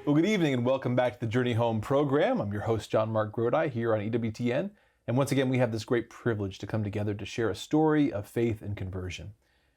Well, good evening and welcome back to the Journey Home program. I'm your host, John Mark Grodi, here on EWTN. And once again, we have this great privilege to come together to share a story of faith and conversion.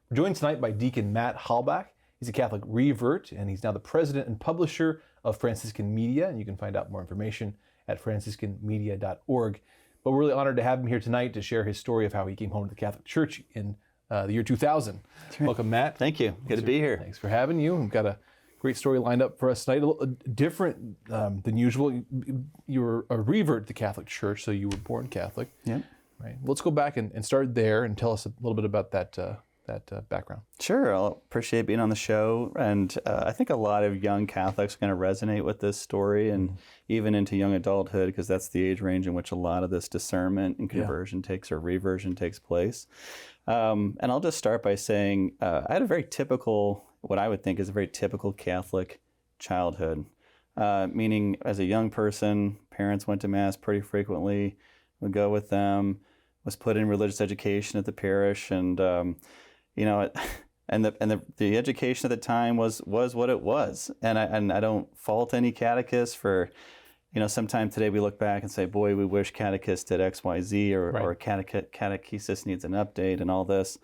We're joined tonight by Deacon Matt Halbach. He's a Catholic Revert, and he's now the president and publisher of Franciscan Media. And you can find out more information at franciscanmedia.org. But we're really honored to have him here tonight to share his story of how he came home to the Catholic Church in the year 2000. Welcome, Matt. Thank you. Good to be here. Thanks for having you. We've got a great story lined up for us tonight, a little different than usual. You were a revert to the Catholic Church, so you were born Catholic. Yeah. Right. Well, let's go back and start there and tell us a little bit about that background. Sure. I'll appreciate being on the show. And I think a lot of young Catholics are going to resonate with this story and even into young adulthood, because that's the age range in which a lot of this discernment and conversion takes, or reversion takes place. And I'll just start by saying I had a very typical, what I would think is a very typical Catholic childhood, meaning as a young person, parents went to Mass pretty frequently, would go with them, was put in religious education at the parish, and the education at the time was what it was. And I don't fault any catechist for, sometime today we look back and say, boy, we wish catechist did X, Y, Z, or catechesis needs an update and all this.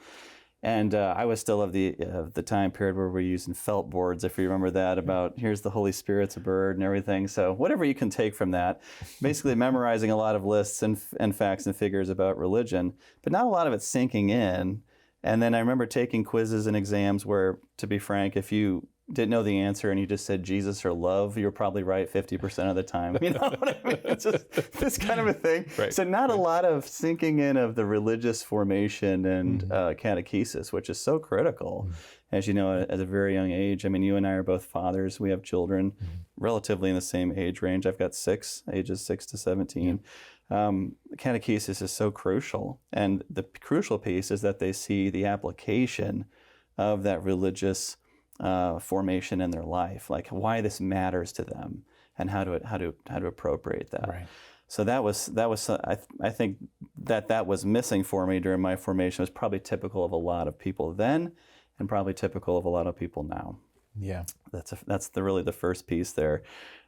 And I was still of the time period where we're using felt boards, if you remember that, about here's the Holy Spirit's a bird and everything. So whatever you can take from that, basically memorizing a lot of lists and facts and figures about religion, but not a lot of it sinking in. And then I remember taking quizzes and exams where, to be frank, if you didn't know the answer and you just said Jesus or love, you're probably right 50% of the time. You know what I mean? It's just this kind of a thing. Right. So not a lot of sinking in of the religious formation and catechesis, which is so critical, as you know, at a very young age. I mean, you and I are both fathers. We have children relatively in the same age range. I've got ages 6 to 17. Catechesis is so crucial. And the crucial piece is that they see the application of that religious formation in their life, like why this matters to them and how to appropriate that. Right. So that was I think that was missing for me during my formation. It was probably typical of a lot of people then, and probably typical of a lot of people now. Yeah, that's really the first piece there.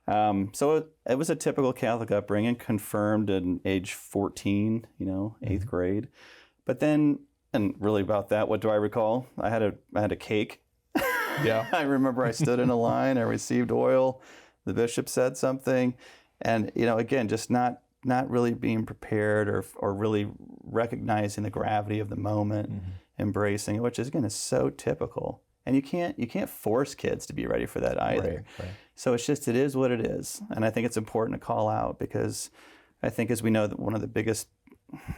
So it was a typical Catholic upbringing, confirmed at age 14, 8th grade. But then, and really about that, what do I recall? I had a cake. Yeah. I remember I stood in a line, I received oil, the bishop said something, and again, just not really being prepared or really recognizing the gravity of the moment, embracing it, which is again is so typical. And you can't force kids to be ready for that either. Right. So it is what it is. And I think it's important to call out, because I think, as we know, that one of the biggest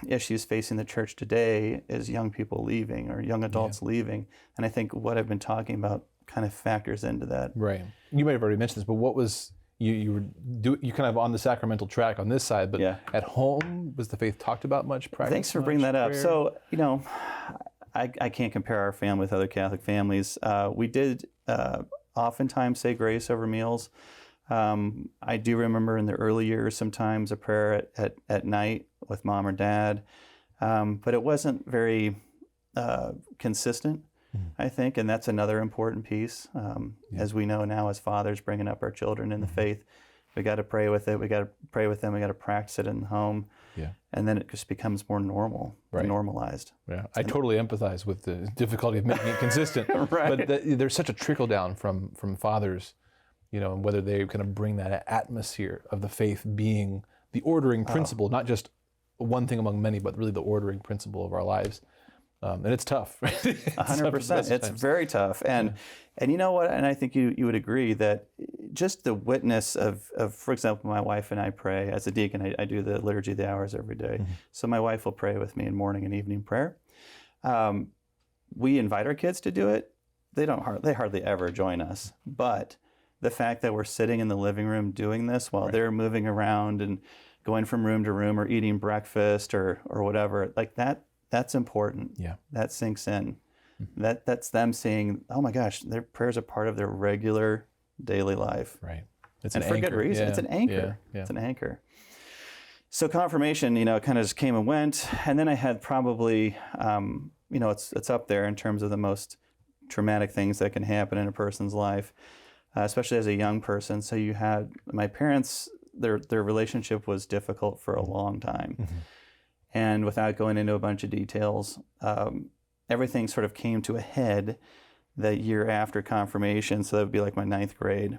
issues facing the church today is young people leaving, or young adults leaving. And I think what I've been talking about kind of factors into that. Right. You may have already mentioned this, but what was you kind of on the sacramental track on this side, but at home, was the faith talked about much? Thanks for bringing that up. Prayer? So, I can't compare our family with other Catholic families. We did oftentimes say grace over meals. I do remember in the early years sometimes a prayer at night with mom or dad, but it wasn't very consistent, I think, and that's another important piece. As we know now as fathers bringing up our children in the faith, we got to pray with it, we got to pray with them, we got to practice it in the home, and then it just becomes more normal, normalized. Yeah, I totally empathize with the difficulty of making it consistent, but there's such a trickle down from fathers, and whether they kind of bring that atmosphere of the faith being the ordering principle, not just one thing among many, but really the ordering principle of our lives. And it's tough. 100%. It's very tough. And you know what? And I think you would agree that just the witness of, for example, my wife and I pray. As a deacon, I do the Liturgy of the Hours every day. So my wife will pray with me in morning and evening prayer. We invite our kids to do it. They hardly ever join us. But the fact that we're sitting in the living room doing this while they're moving around and going from room to room or eating breakfast or whatever, like that's important. Yeah. That sinks in. That's them saying, oh my gosh, their prayers are part of their regular daily life. Right. It's for good reason. It's an anchor. Yeah. It's an anchor. So confirmation, kind of just came and went. And then I had probably, it's up there in terms of the most traumatic things that can happen in a person's life. especially as a young person. So you had my parents, their relationship was difficult for a long time. Mm-hmm. And without going into a bunch of details, everything sort of came to a head that year after confirmation. So that would be like my 9th grade.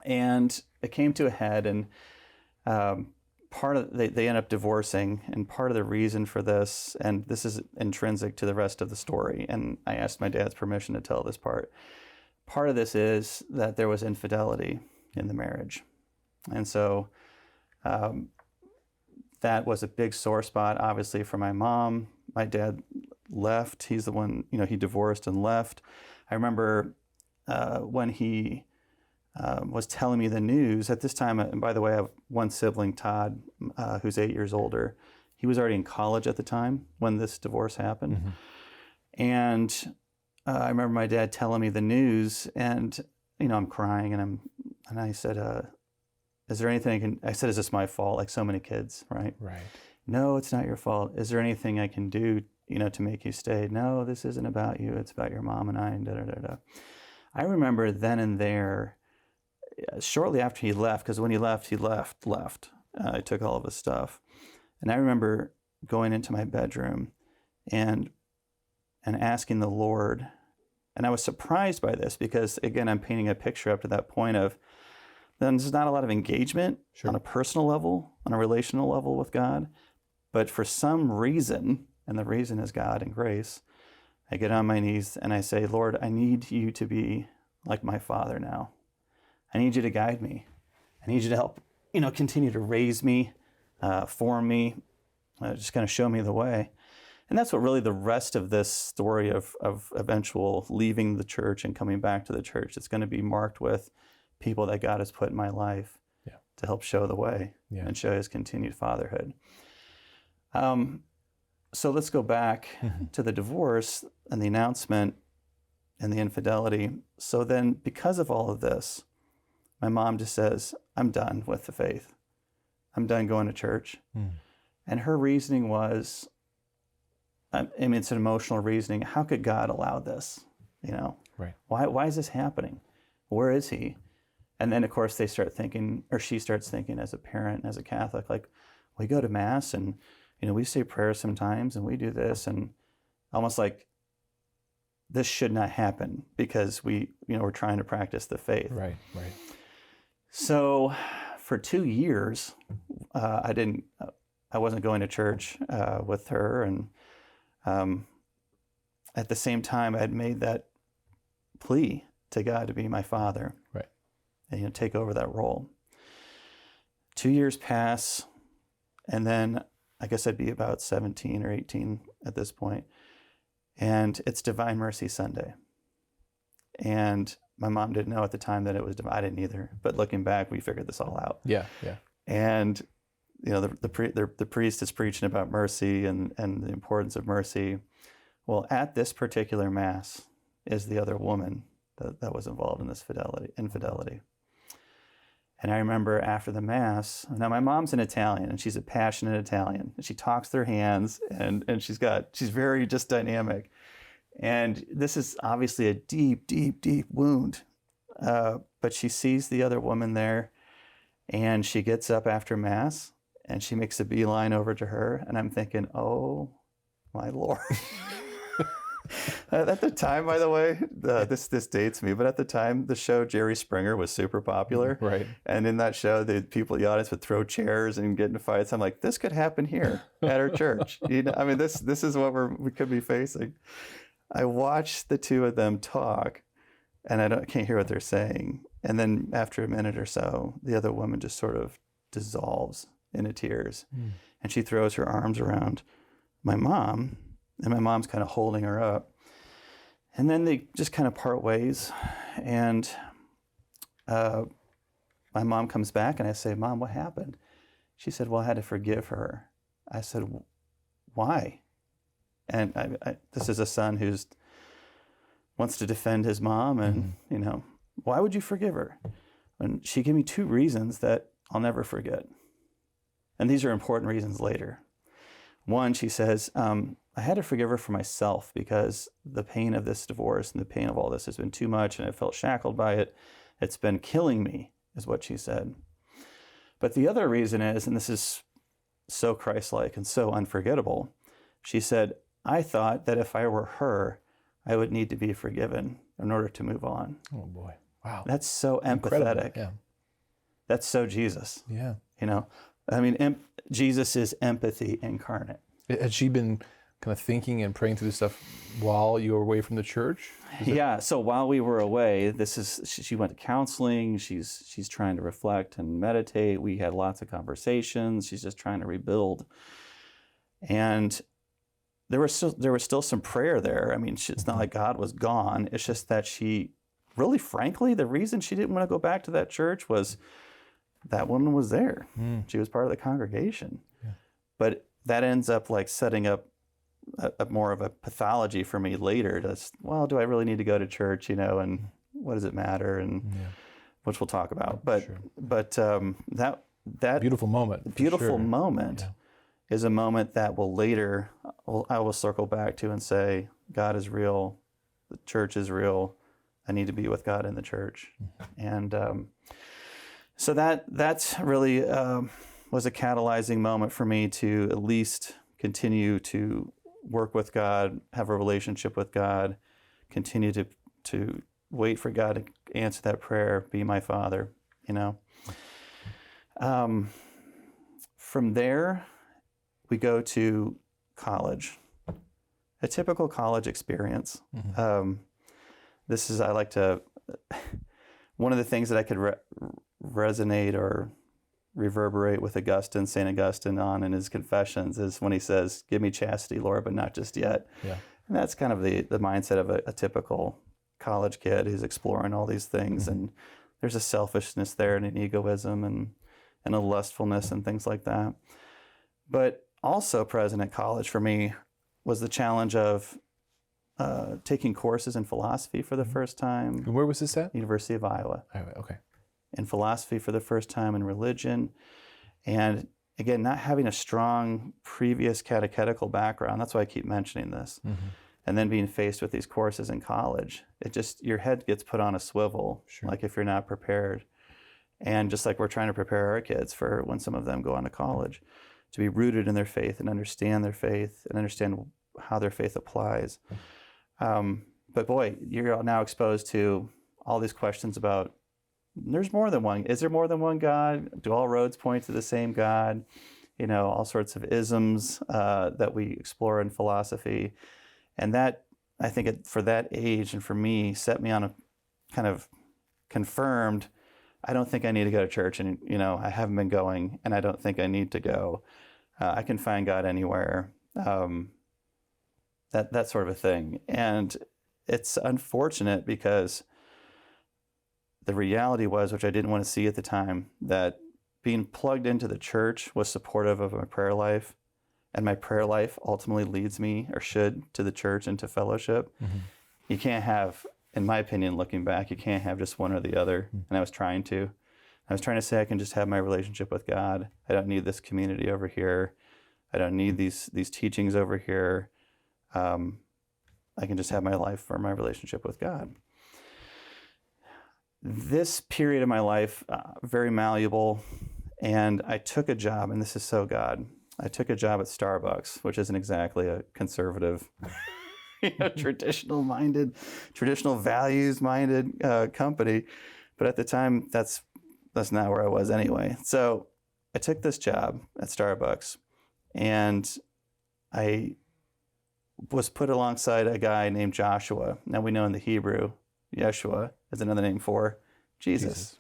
And it came to a head, and they end up divorcing. And part of the reason for this, and this is intrinsic to the rest of the story, and I asked my dad's permission to tell this part. Part of this is that there was infidelity in the marriage. And so that was a big sore spot, obviously, for my mom. My dad left. He's the one, he divorced and left. I remember when he was telling me the news at this time, and by the way, I have one sibling, Todd, who's 8 years older. He was already in college at the time when this divorce happened. Mm-hmm. And I remember my dad telling me the news, and, I'm crying, and I said, is there anything I said, is this my fault? Like so many kids, right? Right. No, it's not your fault. Is there anything I can do, to make you stay? No, this isn't about you. It's about your mom and I, and da-da-da-da. I remember then and there, shortly after he left, because when he left. I took all of his stuff. And I remember going into my bedroom and asking the Lord, and I was surprised by this because, again, I'm painting a picture up to that point of, then there's not a lot of engagement on a personal level, on a relational level with God. But for some reason, and the reason is God and grace, I get on my knees and I say, Lord, I need you to be like my father now. I need you to guide me. I need you to help, continue to raise me, form me, just kind of show me the way. And that's what really the rest of this story of eventual leaving the church and coming back to the church, it's going to be marked with people that God has put in my life to help show the way and show his continued fatherhood. So let's go back to the divorce and the announcement and the infidelity. So then, because of all of this, my mom just says, I'm done with the faith. I'm done going to church. And her reasoning was, it's an emotional reasoning. How could God allow this? Right. Why is this happening? Where is he? And then, of course, she starts thinking as a parent, as a Catholic, like, we go to Mass and, we say prayers sometimes and we do this, and almost like this should not happen because we're trying to practice the faith. Right. So for 2 years, I wasn't going to church with her. And at the same time, I had made that plea to God to be my father. Right. And take over that role. 2 years pass, and then I guess I'd be about 17 or 18 at this point, and it's Divine Mercy Sunday. And my mom didn't know at the time that it was I didn't either. But looking back, we figured this all out. Yeah. And the priest is preaching about mercy and the importance of mercy. Well, at this particular Mass is the other woman that was involved in this infidelity. And I remember after the Mass, now my mom's an Italian, and she's a passionate Italian, and she talks with her hands, and she's very just dynamic. And this is obviously a deep, deep, deep wound. But she sees the other woman there, and she gets up after Mass, and she makes a beeline over to her, and I'm thinking, oh, my Lord. At the time, by the way, this dates me, but at the time, the show Jerry Springer was super popular. Right. And in that show, the people in the audience would throw chairs and get into fights. I'm like, this could happen here at our church. This is what we could be facing. I watched the two of them talk, and I can't hear what they're saying. And then after a minute or so, the other woman just sort of dissolves into tears. And she throws her arms around my mom, and my mom's kind of holding her up. And then they just kind of part ways. And my mom comes back, and I say, Mom, what happened? She said, well, I had to forgive her. I said, why? And this is a son who wants to defend his mom, and, why would you forgive her? And she gave me 2 reasons that I'll never forget. And these are important reasons later. One, she says, I had to forgive her for myself because the pain of this divorce and the pain of all this has been too much, and I felt shackled by it. It's been killing me, is what she said. But the other reason is, and this is so Christ-like and so unforgettable, she said, I thought that if I were her, I would need to be forgiven in order to move on. Oh boy. Wow. That's so Incredible. empathetic. Yeah. That's so Jesus. Yeah. You know, I mean, Jesus is empathy incarnate. Had she been kind of thinking and praying through this stuff while you were away from the church? Yeah. So while we were away, she went to counseling. She's trying to reflect and meditate. We had lots of conversations. She's just trying to rebuild. And there was still some prayer there. I mean, it's not like God was gone. It's just that she, really frankly, the reason she didn't want to go back to that church was that woman was there. She was part of the congregation. Yeah. But that ends up like setting up a more of a pathology for me later. Well, do I really need to go to church? You know, and what does it matter? And which we'll talk about. But that beautiful moment. Yeah. Is a moment that will later I will circle back to and say, God is real, the church is real. I need to be with God in the church, and so that's really was a catalyzing moment for me to at least continue to work with God, have a relationship with God, continue to wait for God to answer that prayer, be my Father, you know. From there, we go to college, a typical college experience. This is, I like to, one of the things that I could resonate or reverberate with St. Augustine on in his Confessions is when he says, give me chastity, Lord, but not just yet. Yeah. And that's kind of the mindset of a typical college kid who's exploring all these things. And there's a selfishness there and an egoism and a lustfulness and things like that. But also present at college for me was the challenge of taking courses in philosophy for the first time. And where was this at? University of Iowa. Okay. In philosophy for the first time, in religion. And again, not having a strong previous catechetical background. That's why I keep mentioning this. And then being faced with these courses in college, your head gets put on a swivel, like if you're not prepared. And just like we're trying to prepare our kids for when some of them go on to college, to be rooted in their faith and understand their faith and understand how their faith applies. But boy, you're now exposed to all these questions about, there's more than one. Is there more than one God? Do all roads point to the same God? You know, all sorts of isms that we explore in philosophy. And that, I think for that age and for me, set me on a kind of confirmed, I don't think I need to go to church, and you know, I haven't been going, and I don't think I need to go. I can find God anywhere. That sort of a thing. And it's unfortunate because the reality was, which I didn't want to see at the time, that being plugged into the church was supportive of my prayer life, and my prayer life ultimately leads me, or should, to the church and to fellowship. You can't have, in my opinion, looking back, you can't have just one or the other. And I was trying to say I can just have my relationship with God. I don't need this community over here. I don't need these teachings over here. I can just have my life for my relationship with God. This period of my life, very malleable, and I took a job, and this is so God. I took a job at Starbucks, which isn't exactly a conservative, traditional values-minded company, but at the time, that's not where I was anyway. So I took this job at Starbucks, and I was put alongside a guy named Joshua. Now we know in the Hebrew, Yeshua is another name for Jesus.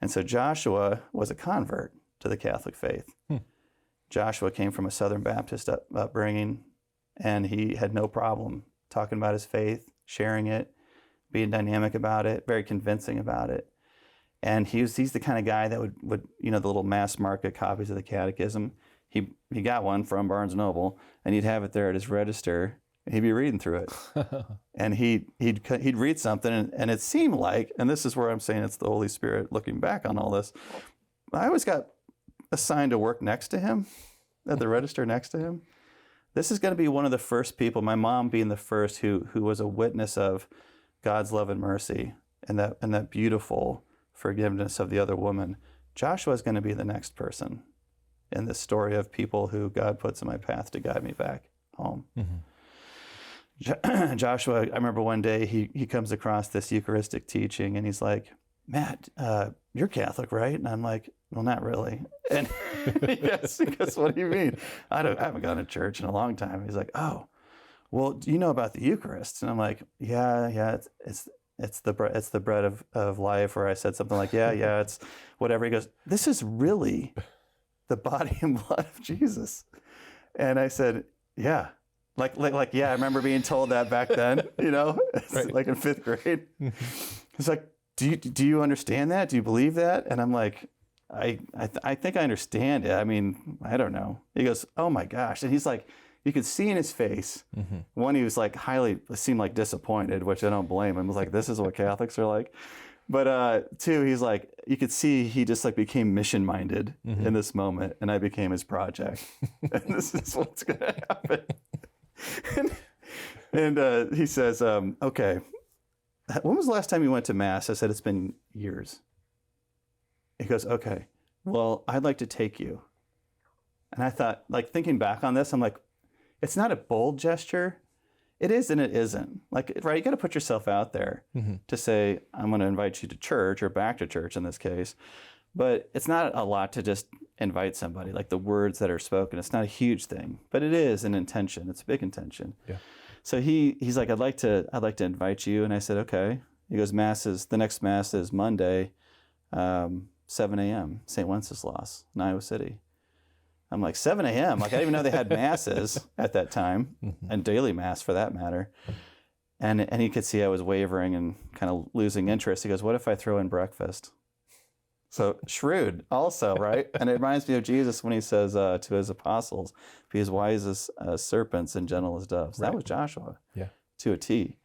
And so Joshua was a convert to the Catholic faith. Joshua came from a Southern Baptist upbringing, and he had no problem talking about his faith, sharing it, being dynamic about it, very convincing about it. And he's the kind of guy that would the little mass market copies of the catechism. He got one from Barnes & Noble, and he'd have it there at his register, and he'd be reading through it. And he'd read something, and it seemed like, and this is where I'm saying it's the Holy Spirit looking back on all this, I always got assigned to work next to him, at the register next to him. this is going to be one of the first people, my mom being the first who was a witness of God's love and mercy and that beautiful forgiveness of the other woman. Joshua is going to be the next person in this story of people who God puts in my path to guide me back home. Joshua, I remember one day he comes across this Eucharistic teaching and he's like, Matt, you're Catholic, right? And I'm like, well, not really. And he goes, what do you mean? I haven't gone to church in a long time. He's like, oh, well, do you know about the Eucharist? And I'm like, yeah, it's the bread of life. Or I said something like, yeah, it's whatever. He goes, this is really the body and blood of Jesus. And I said, yeah. Like, yeah, I remember being told that back then, right. Like in 5th grade. He's like, do you understand that? Do you believe that? And I'm like, I think I understand it. I mean, I don't know. He goes, oh my gosh. And he's like, you could see in his face, one, he was like seemed like disappointed, which I don't blame him. I was like, this is what Catholics are like. But two, he's like, you could see he just like became mission-minded in this moment, and I became his project. And this is what's going to happen. And he says, okay, when was the last time you went to Mass? I said, it's been years. He goes, okay, well, I'd like to take you. And I thought, like, thinking back on this, I'm like, it's not a bold gesture. It is and it isn't. Like, right, you got to put yourself out there to say, I'm going to invite you to church, or back to church in this case. But it's not a lot to just invite somebody, like the words that are spoken. It's not a huge thing, but it is an intention. It's a big intention. Yeah. So he's like, I'd like to invite you. And I said, okay. He goes, the next Mass is Monday, 7 a.m., St. Wenceslas in Iowa City. I'm like, 7 a.m.? Like, I didn't even know they had Masses at that time, and daily Mass for that matter. And he could see I was wavering and kind of losing interest. He goes, what if I throw in breakfast? So shrewd also, right? And it reminds me of Jesus when he says to his apostles, be as wise as serpents and gentle as doves. Right. That was Joshua, to a T.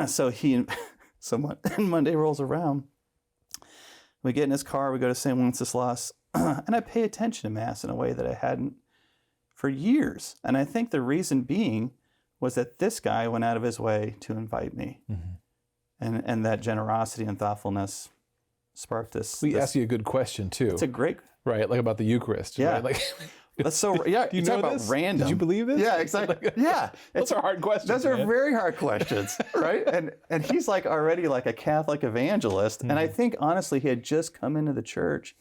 So Monday rolls around. We get in his car, we go to St. Wenceslas, and I pay attention to Mass in a way that I hadn't for years. And I think the reason being was that this guy went out of his way to invite me. And that generosity and thoughtfulness sparked this. We asked you a good question too. It's a great, right? Like about the Eucharist. Yeah. Right? Like, that's so. Yeah. Do you know about random? Did you believe this? Yeah. Exactly. Yeah. Those are hard questions. Those are very hard questions, right? And he's like already like a Catholic evangelist, and I think honestly he had just come into the church,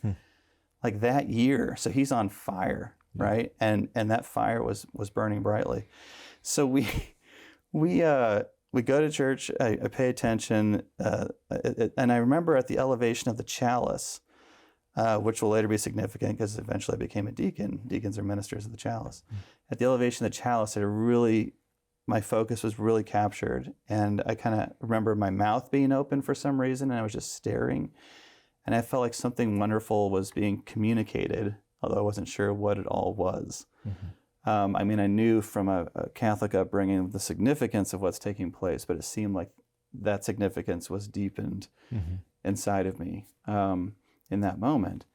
like that year, so he's on fire, right? And that fire was burning brightly. So we go to church. I pay attention, and I remember at the elevation of the chalice, which will later be significant because eventually I became a deacon. Deacons are ministers of the chalice. At the elevation of the chalice, my focus was really captured, and I kind of remember my mouth being open for some reason, and I was just staring, and I felt like something wonderful was being communicated, although I wasn't sure what it all was. I mean, I knew from a Catholic upbringing the significance of what's taking place, but it seemed like that significance was deepened inside of me in that moment.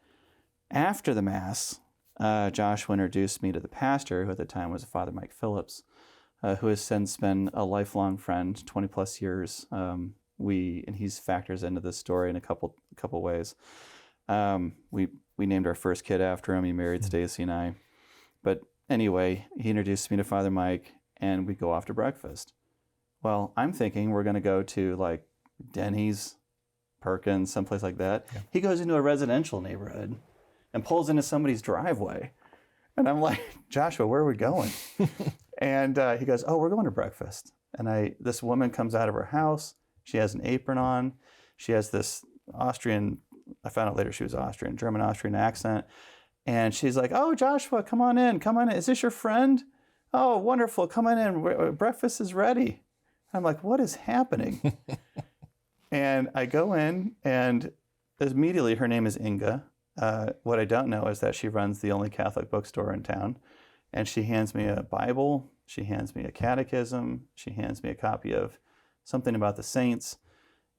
After the Mass, Joshua introduced me to the pastor, who at the time was Father Mike Phillips, who has since been a lifelong friend, 20 plus years. And he's factors into this story in a couple ways. We named our first kid after him. He married Stacy and I. But anyway, he introduced me to Father Mike, and we go off to breakfast. Well, I'm thinking we're going to go to like Denny's, Perkins, someplace like that. Yeah. He goes into a residential neighborhood and pulls into somebody's driveway. And I'm like, Joshua, where are we going? And he goes, oh, we're going to breakfast. And this woman comes out of her house. She has an apron on. She has this Austrian, I found out later she was Austrian, German-Austrian accent. And she's like, oh, Joshua, come on in. Is this your friend? Oh, wonderful. Come on in. Breakfast is ready. I'm like, what is happening? And I go in, and immediately her name is Inga. What I don't know is that she runs the only Catholic bookstore in town. And she hands me a Bible. She hands me a catechism. She hands me a copy of something about the saints.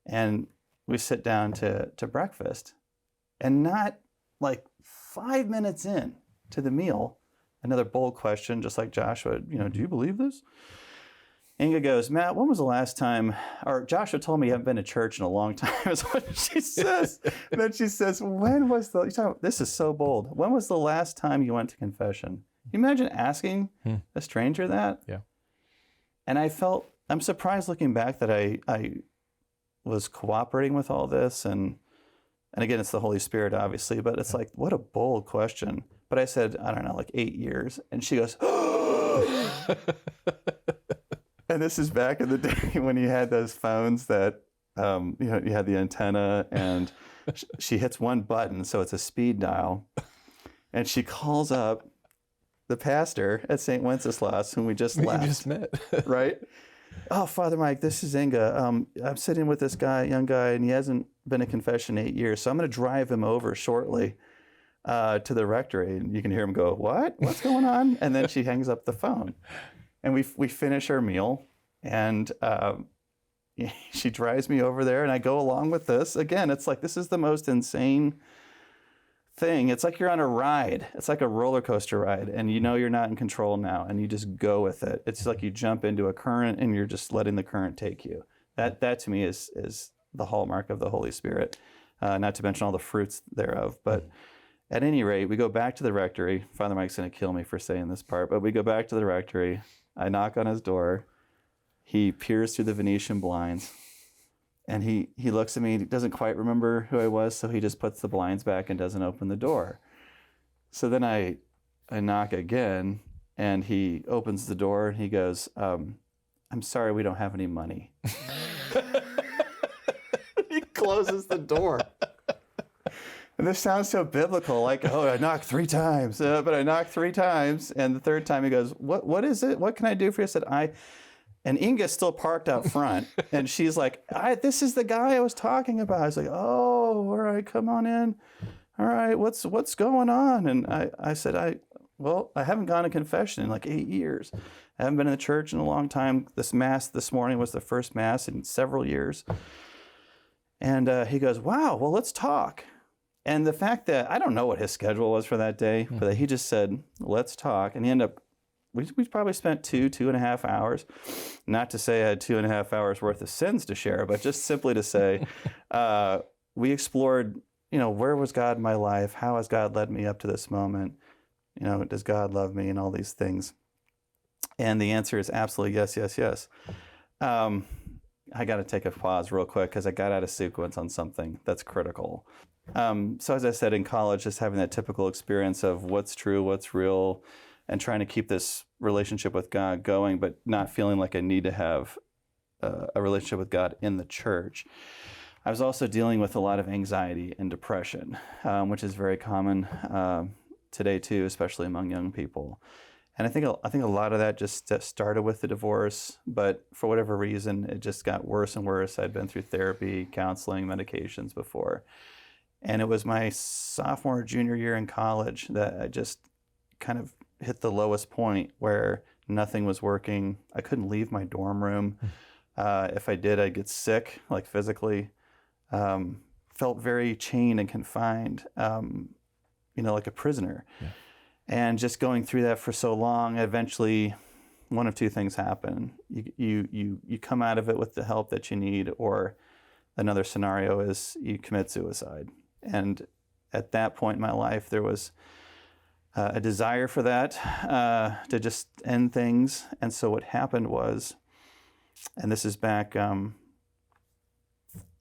And we sit down to breakfast. And not like 5 minutes in to the meal, another bold question, just like Joshua, do you believe this? Inga goes, Matt, when was the last time, or Joshua told me you haven't been to church in a long time, is what she says. And then she says, this is so bold. When was the last time you went to confession? Can you imagine asking a stranger that? Yeah. And I'm surprised looking back that I was cooperating with all this. And again, it's the Holy Spirit, obviously, but it's like, what a bold question. But I said, I don't know, like 8 years. And she goes, and this is back in the day when you had those phones that, you had the antenna, and she hits one button, so it's a speed dial. And she calls up the pastor at St. Wenceslas, whom we just left. You just met. Right? Oh, Father Mike, this is Inga. I'm sitting with this young guy, and he hasn't been to confession in 8 years, so I'm going to drive him over shortly to the rectory. And you can hear him go, what? What's going on? And then she hangs up the phone. And we finish our meal, and she drives me over there, and I go along with this. Again, it's like, this is the most insane thing. It's like you're on a ride. It's like a roller coaster ride, and you're not in control now, and you just go with it. It's like you jump into a current, and you're just letting the current take you. That to me is the hallmark of the Holy Spirit, not to mention all the fruits thereof. But at any rate, we go back to the rectory. Father Mike's going to kill me for saying this part, but we go back to the rectory. I knock on his door. He peers through the Venetian blinds, and he looks at me. He doesn't quite remember who I was, so he just puts the blinds back and doesn't open the door. So then I knock again, and he opens the door, and he goes, I'm sorry, we don't have any money. He closes the door. And this sounds so biblical, like, I knocked 3 times. But I knocked 3 times, and the third time he goes, what is it? What can I do for you? I said, and Inga's still parked out front, and she's like, this is the guy I was talking about. I was like, oh, all right, come on in. All right, what's going on? And I said, I haven't gone to confession in like 8 years. I haven't been in the church in a long time. This Mass this morning was the first Mass in several years. And he goes, wow, well, let's talk. And the fact that I don't know what his schedule was for that day, but he just said, let's talk. And he ended up, we probably spent 2.5 hours. Not to say I had 2.5 hours worth of sins to share, but just simply to say, we explored, where was God in my life? How has God led me up to this moment? Does God love me, and all these things? And the answer is absolutely yes, yes, yes. I got to take a pause real quick because I got out of sequence on something that's critical. So as I said, in college, just having that typical experience of what's true, what's real, and trying to keep this relationship with God going, but not feeling like I need to have a relationship with God in the church. I was also dealing with a lot of anxiety and depression, which is very common today too, especially among young people. And I think a lot of that just started with the divorce, but for whatever reason, it just got worse and worse. I'd been through therapy, counseling, medications before. And it was my sophomore, junior year in college that I just kind of hit the lowest point where nothing was working. I couldn't leave my dorm room. If I did, I'd get sick, like physically. Felt very chained and confined, like a prisoner. Yeah. And just going through that for so long, eventually one of two things happen. You come out of it with the help that you need, or another scenario is you commit suicide. And at that point in my life, there was a desire for that, to just end things. And so what happened was, and this is back,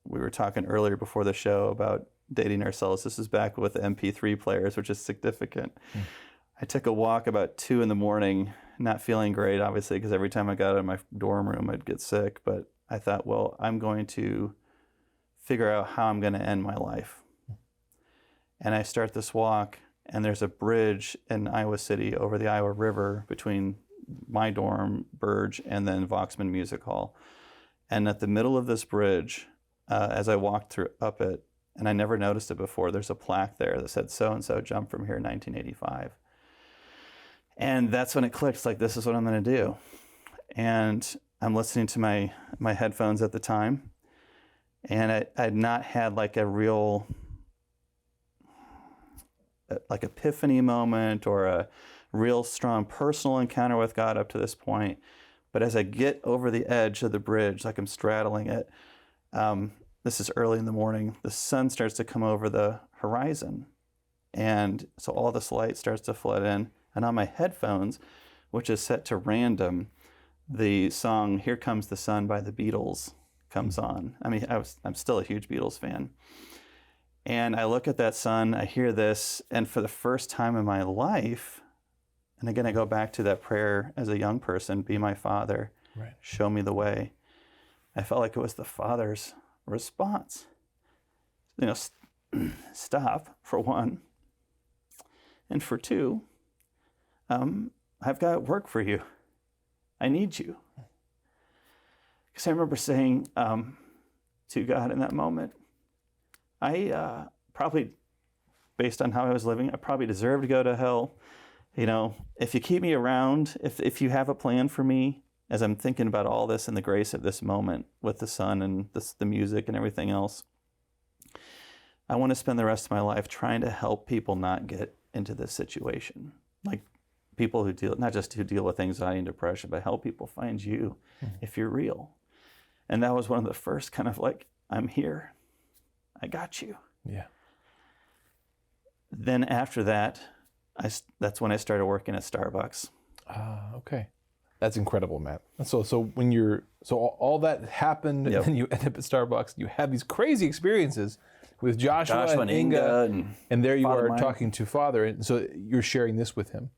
we were talking earlier before the show about dating ourselves. This is back with the MP3 players, which is significant. I took a walk about 2 a.m, not feeling great, obviously, because every time I got out of my dorm room, I'd get sick. But I thought, well, I'm going to figure out how I'm going to end my life. And I start this walk, and there's a bridge in Iowa City over the Iowa River between my dorm, Burge, and then Voxman Music Hall. And at the middle of this bridge, as I walked up it, and I never noticed it before, there's a plaque there that said, so-and-so jumped from here in 1985. And that's when it clicked, like, this is what I'm going to do. And I'm listening to my headphones at the time, and I had not had like a real epiphany moment or a real strong personal encounter with God up to this point. But as I get over the edge of the bridge, like I'm straddling it, this is early in the morning, the sun starts to come over the horizon. And so all this light starts to flood in. And on my headphones, which is set to random, the song "Here Comes the Sun" by the Beatles comes on. I mean, I'm still a huge Beatles fan. And I look at that sun, I hear this, and for the first time in my life, and again, I go back to that prayer as a young person, "Be my Father, Right. show me the way." I felt like it was the Father's response. You know, stop, for one. And for two, I've got work for you. I need you. Because I remember saying to God in that moment, I probably, based on how I was living, I probably deserve to go to hell. You know, if you keep me around, if you have a plan for me, as I'm thinking about all this and the grace of this moment with the sun and the music and everything else, I want to spend the rest of my life trying to help people not get into this situation. Like people who deal, not just who deal with anxiety and depression, but help people find you if you're real. And that was one of the first kind of like, I'm here. I got you. Yeah. Then after that, that's when I started working at Starbucks. Okay. That's incredible, Matt. So when all that happened, Yep. and then you end up at Starbucks, you have these crazy experiences with Joshua and Inga, and there you Father are Mike. talking to Father, and so you're sharing this with him.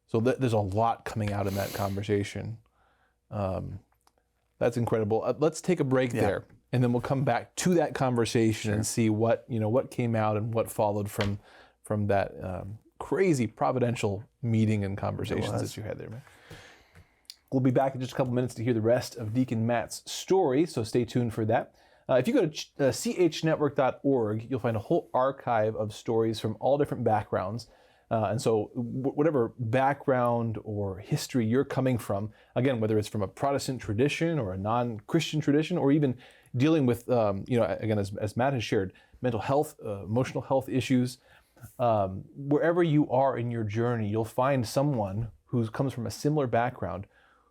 So there's a lot coming out in that conversation. That's incredible. Let's take a break there, and then we'll come back to that conversation and see what came out and what followed from that crazy providential meeting and conversations that you had there, man. We'll be back in just a couple minutes to hear the rest of Deacon Matt's story, so stay tuned for that. If you go to chnetwork.org, you'll find a whole archive of stories from all different backgrounds. And so whatever background or history you're coming from, again, whether it's from a Protestant tradition or a non-Christian tradition, or even dealing with, again, as Matt has shared, mental health, emotional health issues, wherever you are in your journey, you'll find someone who comes from a similar background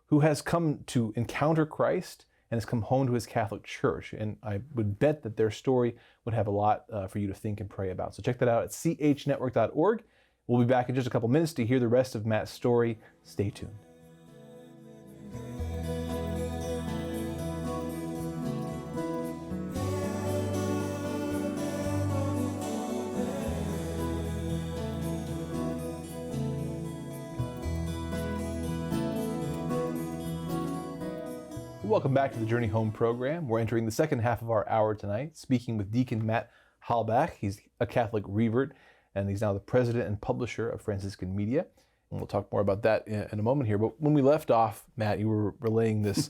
who has come to encounter Christ and has come home to his Catholic Church. And I would bet that their story would have a lot for you to think and pray about. So check that out at chnetwork.org. We'll be back in just a couple minutes to hear the rest of Matt's story. Stay tuned. Welcome back to the Journey Home program. We're entering the second half of our hour tonight, speaking with Deacon Matt Halbach. He's a Catholic revert, and he's now the president and publisher of Franciscan Media. And we'll talk more about that in a moment here. But when we left off, Matt, you were relaying this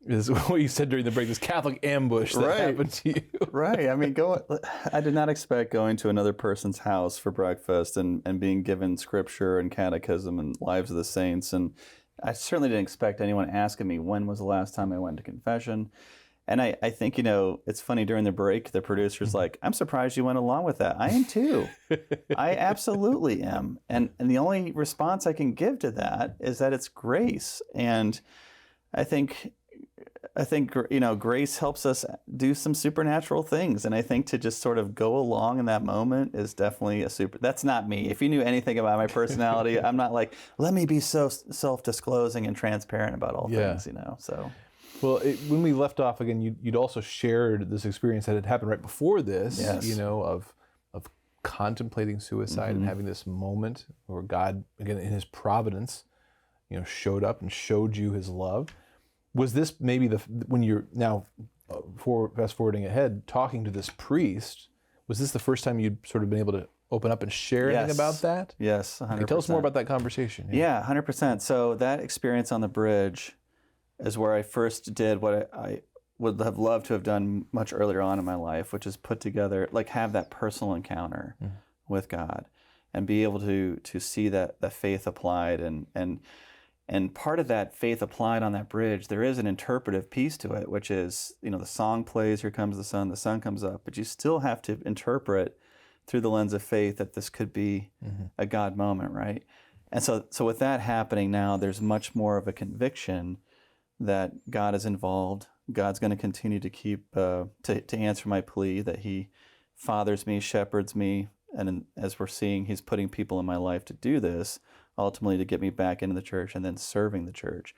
what you said during the break, this Catholic ambush that happened to you. Right. I mean, I did not expect going to another person's house for breakfast and being given scripture and catechism and lives of the saints. And I certainly didn't expect anyone asking me when was the last time I went to confession. And I think, it's funny, during the break, the producer's like, I'm surprised you went along with that. I am too. I absolutely am. And the only response I can give to that is that it's grace. And I think grace helps us do some supernatural things. And I think to just sort of go along in that moment is definitely that's not me. If you knew anything about my personality, I'm not like, let me be so self-disclosing and transparent about all things, so. Well, when we left off again, you'd also shared this experience that had happened right before this, of contemplating suicide and having this moment where God, again, in his providence, showed up and showed you his love. Was this maybe when you're now, fast forwarding ahead, talking to this priest, was this the first time you'd sort of been able to open up and share anything about that? Yes, 100%. Okay, tell us more about that conversation. Yeah, 100%. So that experience on the bridge is where I first did what I would have loved to have done much earlier on in my life, which is put together, have that personal encounter with God and be able to see that faith applied. And part of that faith applied on that bridge, there is an interpretive piece to it, which is, the song plays, here comes the sun comes up, but you still have to interpret through the lens of faith that this could be a God moment, right? And so with that happening now, there's much more of a conviction that God is involved. God's going to continue to keep, to answer my plea, that he fathers me, shepherds me. And as we're seeing, he's putting people in my life to do this, ultimately to get me back into the church and then serving the church.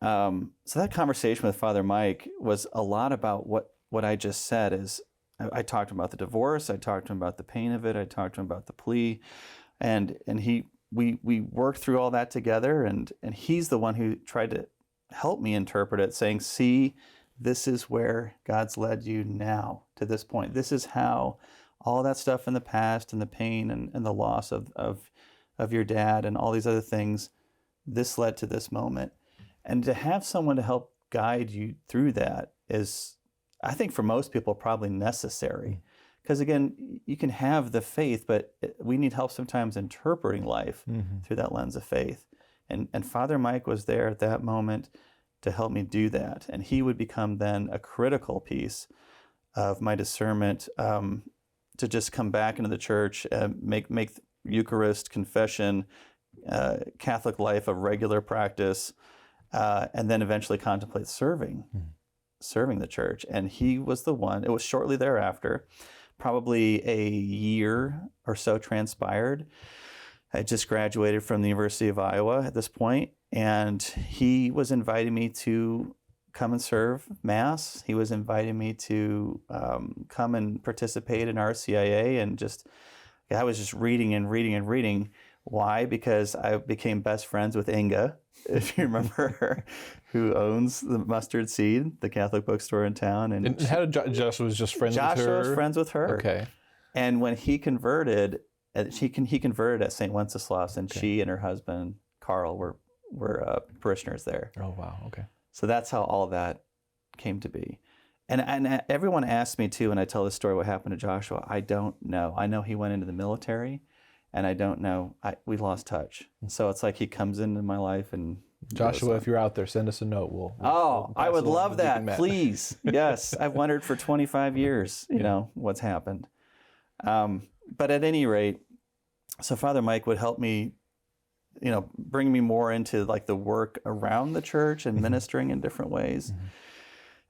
So that conversation with Father Mike was a lot about what I just said. Is I talked about the divorce, I talked to him about the pain of it, I talked to him about the plea, and we worked through all that together, and he's the one who tried to help me interpret it, saying, see, this is where God's led you now to this point. This is how all that stuff in the past and the pain and the loss of your dad and all these other things, this led to this moment. And to have someone to help guide you through that is, I think for most people, probably necessary. Because again, you can have the faith, but we need help sometimes interpreting life through that lens of faith. And Father Mike was there at that moment to help me do that. And he would become then a critical piece of my discernment, to just come back into the church, make Eucharist, confession, Catholic life a regular practice, and then eventually contemplate serving the church. And he was the one. It was shortly thereafter, probably a year or so transpired. I just graduated from the University of Iowa at this point, and he was inviting me to come and serve Mass. He was inviting me to come and participate in RCIA, and I was just reading and reading and reading. Why? Because I became best friends with Inga, if you remember her, who owns the Mustard Seed, the Catholic bookstore in town. And how did Joshua was just friends with her? Joshua was friends with her. Okay. And when he converted, he converted at St. Wenceslas, and she and her husband, Carl, were parishioners there. Oh, wow. Okay. So that's how all that came to be. And everyone asks me too, when I tell this story, what happened to Joshua. I don't know. I know he went into the military, and I don't know. We lost touch. So it's like he comes into my life and Joshua, if you're out there, send us a note. We'll I would love that. Please. Please. Yes. I've wondered for 25 years, what's happened. But at any rate, so Father Mike would help me, bring me more into like the work around the church and ministering in different ways.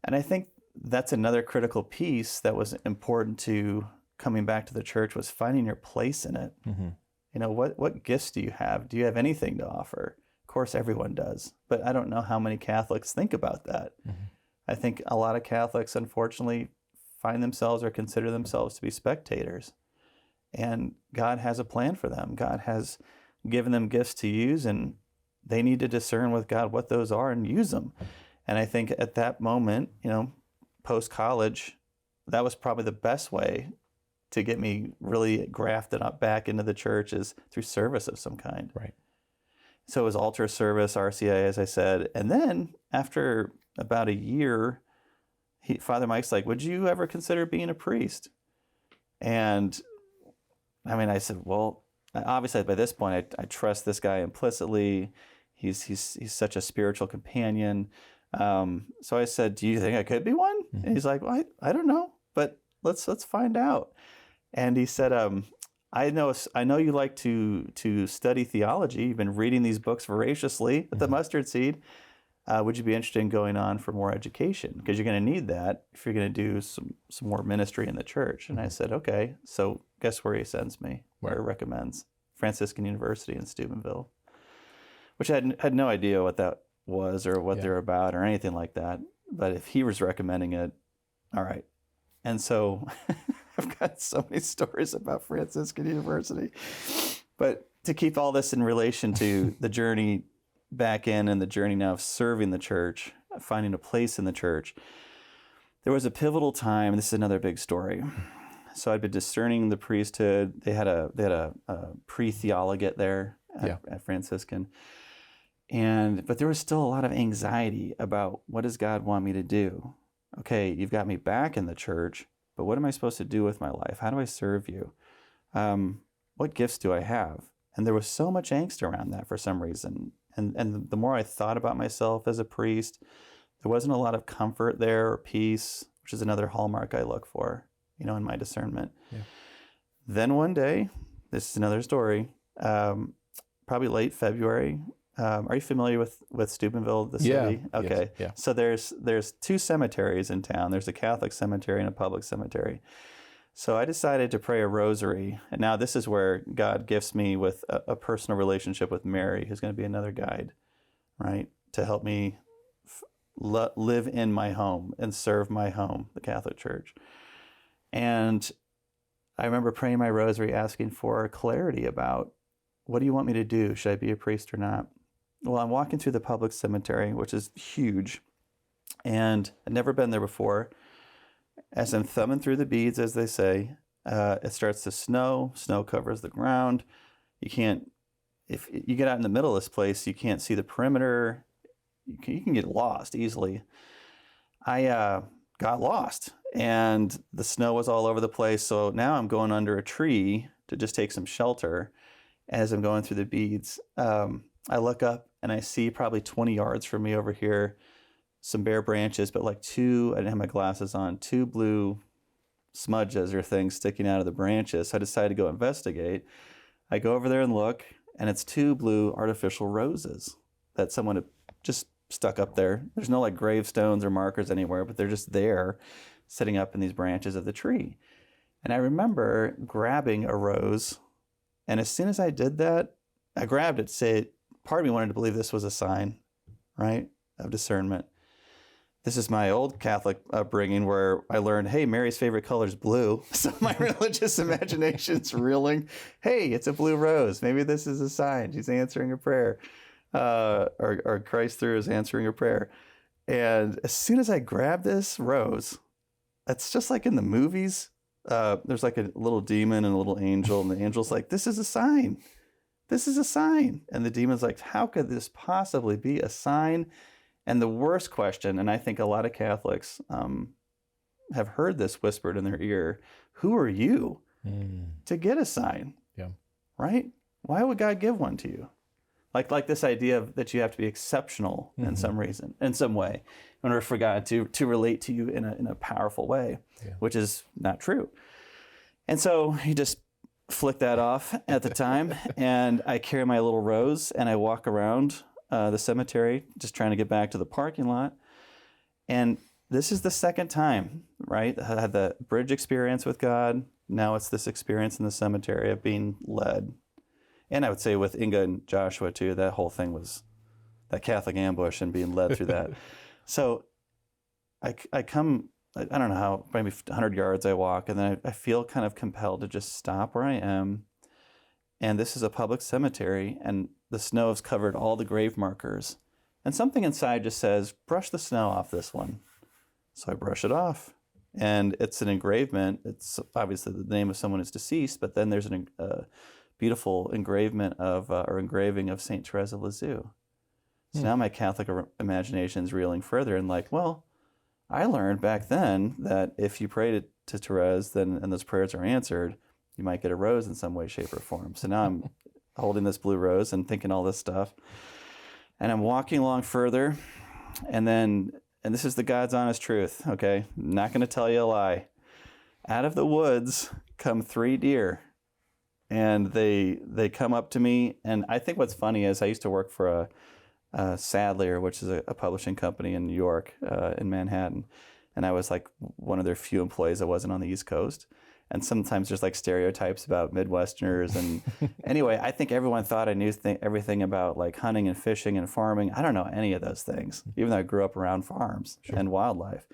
And I think that's another critical piece that was important to coming back to the church, was finding your place in it. What gifts do you have? Do you have anything to offer? Of course, everyone does, but I don't know how many Catholics think about that. I think a lot of Catholics, unfortunately, find themselves or consider themselves to be spectators. And God has a plan for them. God has given them gifts to use, and they need to discern with God what those are and use them. And I think at that moment, post-college, that was probably the best way to get me really grafted up back into the church, is through service of some kind. Right. So it was altar service, RCIA, as I said. And then after about a year, Father Mike's like, would you ever consider being a priest? And I said, well, obviously by this point, I trust this guy implicitly. He's such a spiritual companion. So I said, do you think I could be one? And he's like, well, I don't know, but let's find out. And he said, I know you like to study theology. You've been reading these books voraciously at the Mustard Seed. Would you be interested in going on for more education? Because you're going to need that if you're going to do some more ministry in the church. And I said, okay. So guess where he sends me, where he recommends? Franciscan University in Stubenville, which I had no idea what that was or what they're about or anything like that. But if he was recommending it, all right. And so I've got so many stories about Franciscan University. But to keep all this in relation to the journey back in and the journey now of serving the church, finding a place in the church, there was a pivotal time. This is another big story. So I'd been discerning the priesthood. They had a pre-theologate there at Franciscan. But there was still a lot of anxiety about, what does God want me to do? Okay, you've got me back in the church, but what am I supposed to do with my life? How do I serve you? What gifts do I have? And there was so much angst around that for some reason. And the more I thought about myself as a priest, there wasn't a lot of comfort there or peace, which is another hallmark I look for, in my discernment. Yeah. Then one day, this is another story, probably late February. Are you familiar with Stubenville, the city? Yeah. Okay. Yes, yeah. So there's two cemeteries in town. There's a Catholic cemetery and a public cemetery. So I decided to pray a rosary. And now this is where God gifts me with a personal relationship with Mary, who's going to be another guide, right? To help me live in my home and serve my home, the Catholic Church. And I remember praying my rosary, asking for clarity about, what do you want me to do? Should I be a priest or not? Well, I'm walking through the public cemetery, which is huge, and I'd never been there before. As I'm thumbing through the beads, as they say, it starts to snow. Snow covers the ground. If you get out in the middle of this place, you can't see the perimeter. You can get lost easily. I got lost, and the snow was all over the place. So now I'm going under a tree to just take some shelter. As I'm going through the beads, I look up and I see probably 20 yards from me over here, some bare branches, but like I didn't have my glasses on, two blue smudges or things sticking out of the branches. So I decided to go investigate. I go over there and look, and it's two blue artificial roses that someone had just stuck up there. There's no like gravestones or markers anywhere, but they're just there sitting up in these branches of the tree. And I remember grabbing a rose, and as soon as I did that, I grabbed it, part of me wanted to believe this was a sign, right, of discernment. This is my old Catholic upbringing where I learned, hey, Mary's favorite color is blue. So my religious imagination's reeling, hey, it's a blue rose. Maybe this is a sign. She's answering a prayer. Or Christ through is answering a prayer. And as soon as I grabbed this rose, it's just like in the movies. There's like a little demon and a little angel, and the angel's like, this is a sign. This is a sign. And the demon's like, how could this possibly be a sign? And the worst question, and I think a lot of Catholics have heard this whispered in their ear, who are you to get a sign? Yeah. Right? Why would God give one to you? Like this idea of that you have to be exceptional in some way, in order for God to relate to you in a powerful way, which is not true. And so he just flicked that off at the time, and I carry my little rose, and I walk around the cemetery, just trying to get back to the parking lot. And this is the second time, right? I had the bridge experience with God. Now it's this experience in the cemetery of being led. And I would say with Inga and Joshua too, that whole thing was that Catholic ambush and being led through that. So I come, I don't know how, maybe 100 yards I walk, and then I feel kind of compelled to just stop where I am. And this is a public cemetery, and the snow has covered all the grave markers. And something inside just says, brush the snow off this one. So I brush it off. And it's an engravement. It's obviously the name of someone who's deceased, but then there's a beautiful engraving of St. Therese of Lisieux. So now my Catholic imagination is reeling further and like, well, I learned back then that if you pray to Therese and those prayers are answered, you might get a rose in some way, shape, or form. So now I'm holding this blue rose and thinking all this stuff. And I'm walking along further, and this is the God's honest truth, okay? I'm not going to tell you a lie. Out of the woods come 3 deer. And they come up to me, and I think what's funny is I used to work for a Sadler, which is a publishing company in New York, in Manhattan, and I was like one of their few employees that wasn't on the East Coast. And sometimes there's like stereotypes about Midwesterners, and anyway, I think everyone thought I knew everything about like hunting and fishing and farming. I don't know any of those things, even though I grew up around farms and wildlife.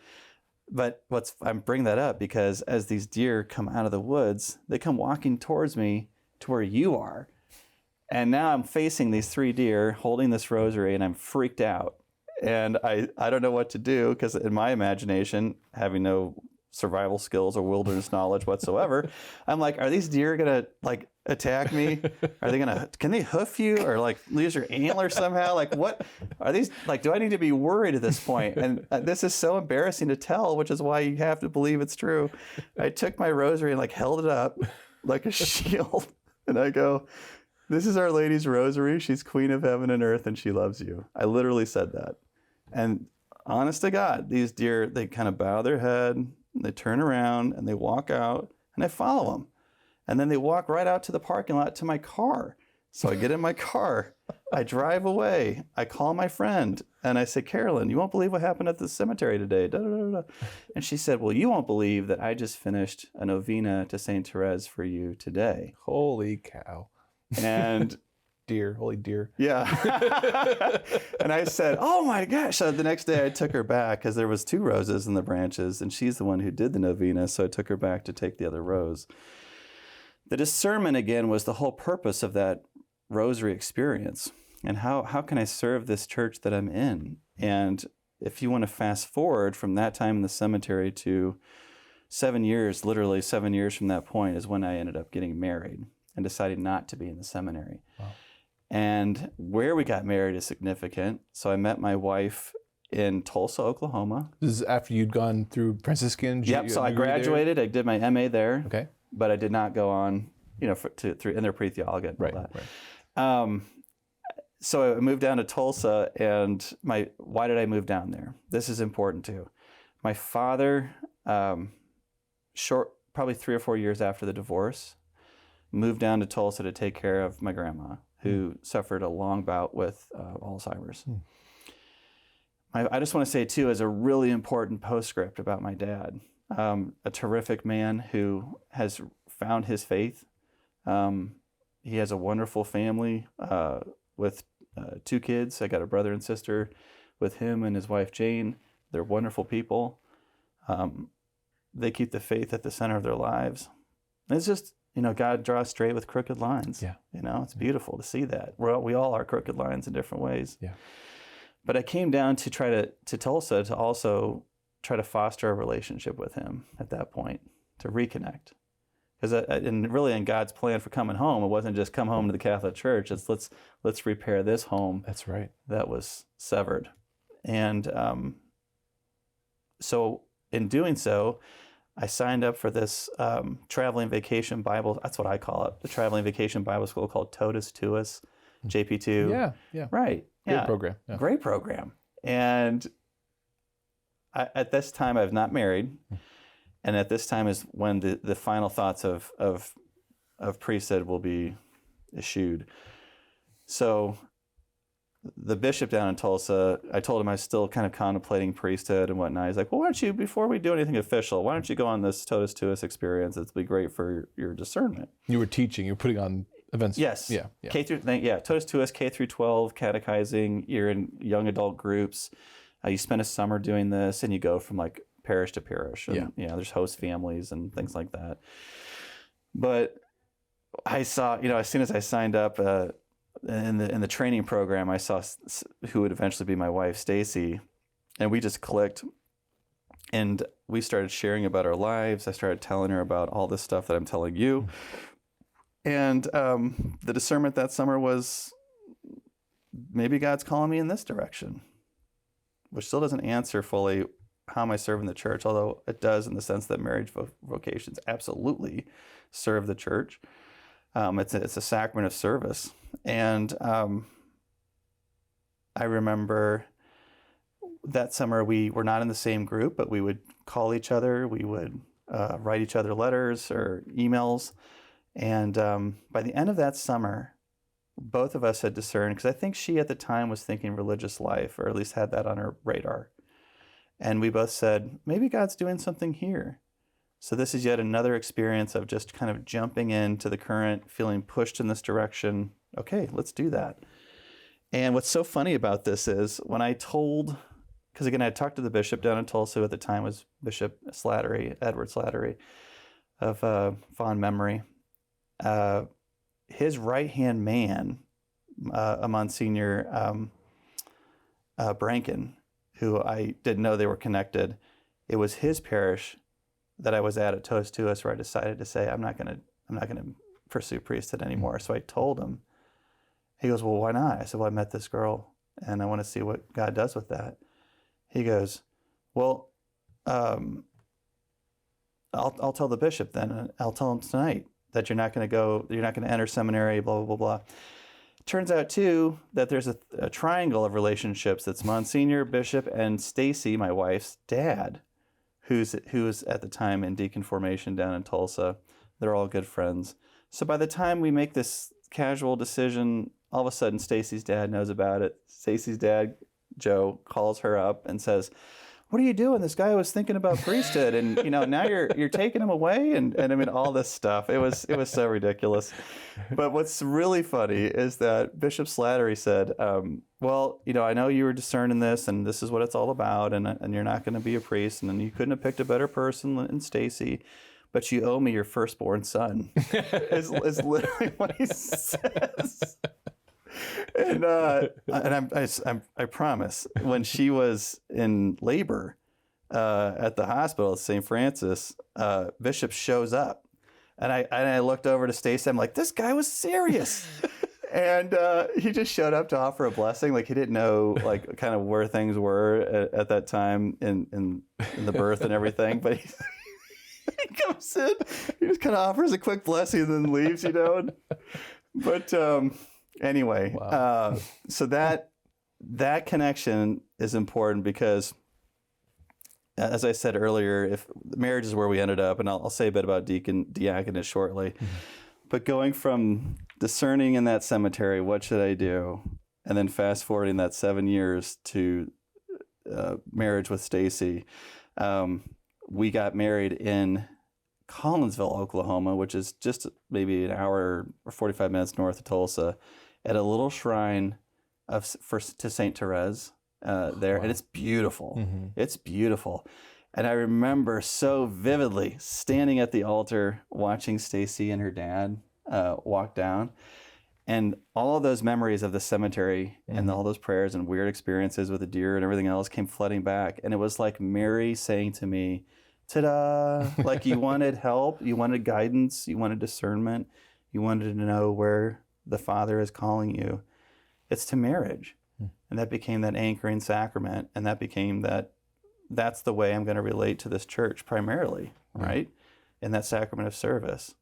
But I'm bringing that up because as these deer come out of the woods, they come walking towards me to where you are. And now I'm facing these 3 deer holding this rosary, and I'm freaked out. And I don't know what to do because in my imagination, having no survival skills or wilderness knowledge whatsoever, I'm like, are these deer going to like attack me? Can they hoof you or like lose your antler somehow? Like what are these, like, do I need to be worried at this point? And this is so embarrassing to tell, which is why you have to believe it's true. I took my rosary and like held it up like a shield. And I go, this is Our Lady's rosary. She's Queen of Heaven and Earth, and she loves you. I literally said that. And honest to God, these deer, they kind of bow their head, and they turn around, and they walk out, and I follow them. And then they walk right out to the parking lot to my car. So I get in my car, I drive away, I call my friend, and I say, Carolyn, you won't believe what happened at the cemetery today. Da, da, da, da. And she said, well, you won't believe that I just finished a novena to St. Therese for you today. Holy cow. And deer, holy deer. Yeah. And I said, oh my gosh. So the next day I took her back because there was 2 roses in the branches, and she's the one who did the novena. So I took her back to take the other rose. The discernment, again, was the whole purpose of that rosary experience. And how can I serve this church that I'm in? And if you want to fast forward from that time in the cemetery to 7 years, literally 7 years from that point is when I ended up getting married and decided not to be in the seminary. Wow. And where we got married is significant. So I met my wife in Tulsa, Oklahoma. This is after you'd gone through Franciscan? Yep, so I graduated. I did my MA there. Okay. But I did not go on, and they're pre-theologian and all that. Right. So I moved down to Tulsa, and why did I move down there? This is important too. My father, probably 3 or 4 years after the divorce, moved down to Tulsa to take care of my grandma, who suffered a long bout with Alzheimer's. I just want to say too, as a really important postscript about my dad, a terrific man who has found his faith. He has a wonderful family with 2 kids. I got a brother and sister with him and his wife, Jane. They're wonderful people. They keep the faith at the center of their lives. And it's just, God draws straight with crooked lines. Yeah. It's beautiful to see that. We all are crooked lines in different ways. Yeah. But I came down to try to Tulsa to also try to foster a relationship with him at that point, to reconnect. Because and really in God's plan for coming home, it wasn't just come home to the Catholic Church. It's let's repair this home. That's right. That was severed. And so in doing so, I signed up for this traveling vacation Bible. That's what I call it. The traveling vacation Bible school called Totus Tuus, JP2. Yeah. Right. Great program. Yeah. Great program. And at this time, I was not married. And at this time is when the final thoughts of priesthood will be eschewed. So the bishop down in Tulsa, I told him I was still kind of contemplating priesthood and whatnot. He's like, well, why don't you, before we do anything official, why don't you go on this Totus Tuus experience? It'll be great for your discernment. You were teaching, you were putting on events. Yes. Yeah. Totus Tuus, K through 12, catechizing. You're in young adult groups. You spend a summer doing this, and you go from like parish to parish. And, there's host families and things like that. But I saw, as soon as I signed up in the training program, I saw who would eventually be my wife, Stacy, and we just clicked. And we started sharing about our lives. I started telling her about all this stuff that I'm telling you. And the discernment that summer was, maybe God's calling me in this direction, which still doesn't answer fully how am I serving the church, although it does in the sense that marriage vocations absolutely serve the church. It's a sacrament of service. And I remember that summer we were not in the same group, but we would call each other. We would write each other letters or emails. And by the end of that summer, both of us had discerned, because I think she at the time was thinking religious life, or at least had that on her radar. And we both said, maybe God's doing something here. So this is yet another experience of just kind of jumping into the current, feeling pushed in this direction. Okay, let's do that. And what's so funny about this is when I told, because again, I talked to the bishop down in Tulsa, who at the time was Bishop Slattery, Edward Slattery, of fond memory. His right-hand man, a Monsignor Branken, who I didn't know they were connected, it was his parish that I was at Totus Tuus where I decided to say, I'm not gonna pursue priesthood anymore. So I told him. He goes, well, why not? I said, well, I met this girl and I want to see what God does with that. He goes, well, I'll tell the bishop then. I'll tell him tonight that you're not going to enter seminary, blah, blah, blah, blah. Turns out, too, that there's a triangle of relationships. That's Monsignor, Bishop, and Stacy, my wife's dad, who was at the time in deacon formation down in Tulsa. They're all good friends. So by the time we make this casual decision. All of a sudden, Stacy's dad knows about it. Stacy's dad, Joe, calls her up and says, "What are you doing? This guy was thinking about priesthood, and now you're taking him away." And I mean, all this stuff. It was so ridiculous. But what's really funny is that Bishop Slattery said, "Well, I know you were discerning this, and this is what it's all about, and you're not going to be a priest, and you couldn't have picked a better person than Stacy, but you owe me your firstborn son." is literally what he says. And I promise, when she was in labor at the hospital at St. Francis, Bishop shows up, and I looked over to Stacy. I'm like, this guy was serious, and he just showed up to offer a blessing. Like, he didn't know like kind of where things were at that time in the birth and everything, but he comes in, he just kind of offers a quick blessing and then leaves, But anyway, wow. So that connection is important because, as I said earlier, if marriage is where we ended up, and I'll say a bit about diaconate shortly, but going from discerning in that cemetery, what should I do, and then fast forwarding that 7 years to marriage with Stacy, we got married in Collinsville, Oklahoma, which is just maybe an hour or 45 minutes north of Tulsa, at a little shrine to Saint Therese there. Wow. And it's beautiful. Mm-hmm. It's beautiful. And I remember so vividly standing at the altar watching Stacy and her dad walk down. And all of those memories of the cemetery and all those prayers and weird experiences with the deer and everything else came flooding back. And it was like Mary saying to me, ta-da, like you wanted help, you wanted guidance, you wanted discernment, you wanted to know where the Father is calling you. It's to marriage. And that became that anchoring sacrament. And that became that's the way I'm going to relate to this church primarily, right? In that sacrament of service.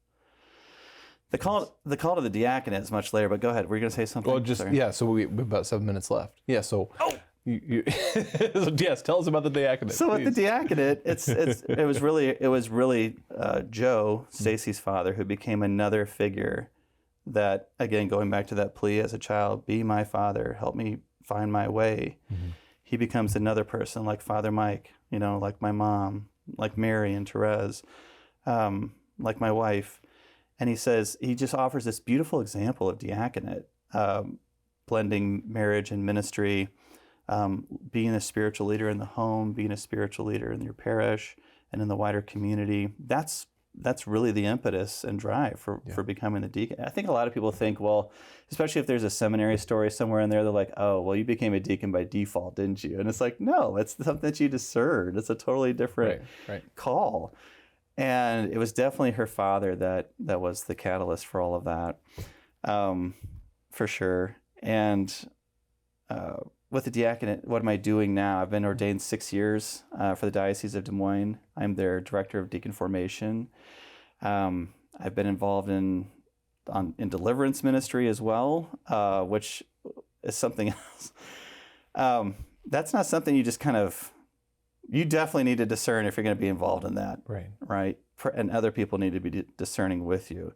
The call to the diaconate is much later, but go ahead. Were you going to say something? Well, so we have about 7 minutes left. Yeah, so... Oh! Yes, tell us about the diaconate. So please. At the diaconate, it was really Joe, Stacy's father, who became another figure that, again, going back to that plea as a child, be my father, help me find my way. Mm-hmm. He becomes another person like Father Mike, like my mom, like Mary and Therese, like my wife. And he just offers this beautiful example of diaconate, blending marriage and ministry, being a spiritual leader in the home, being a spiritual leader in your parish and in the wider community. That's really the impetus and drive for becoming the deacon. I think a lot of people think, well, especially if there's a seminary story somewhere in there, they're like, oh, well, you became a deacon by default, didn't you? And it's like, no, it's something that you discerned. It's a totally different call. And it was definitely her father that was the catalyst for all of that, for sure. And with the diaconate, what am I doing now? I've been ordained 6 years for the Diocese of Des Moines. I'm their director of deacon formation. I've been involved in deliverance ministry as well, which is something else. That's not something you just you definitely need to discern if you're going to be involved in that. Right? And other people need to be discerning with you.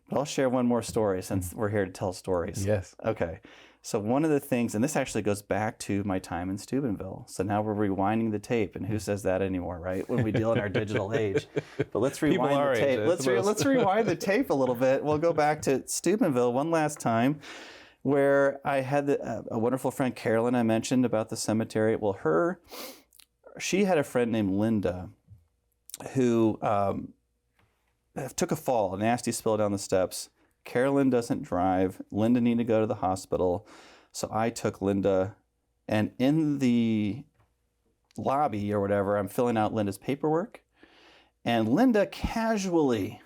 But I'll share one more story since we're here to tell stories. Yes. Okay. So one of the things, and this actually goes back to my time in Stubenville. So now we're rewinding the tape, and who says that anymore, right? When we deal in our digital age. But let's rewind the tape. Let's rewind the tape a little bit. We'll go back to Stubenville one last time, where I had a wonderful friend, Carolyn, I mentioned about the cemetery. Well, she had a friend named Linda who took a fall, a nasty spill down the steps. Carolyn doesn't drive. Linda needed to go to the hospital. So I took Linda, and in the lobby or whatever, I'm filling out Linda's paperwork. And Linda casually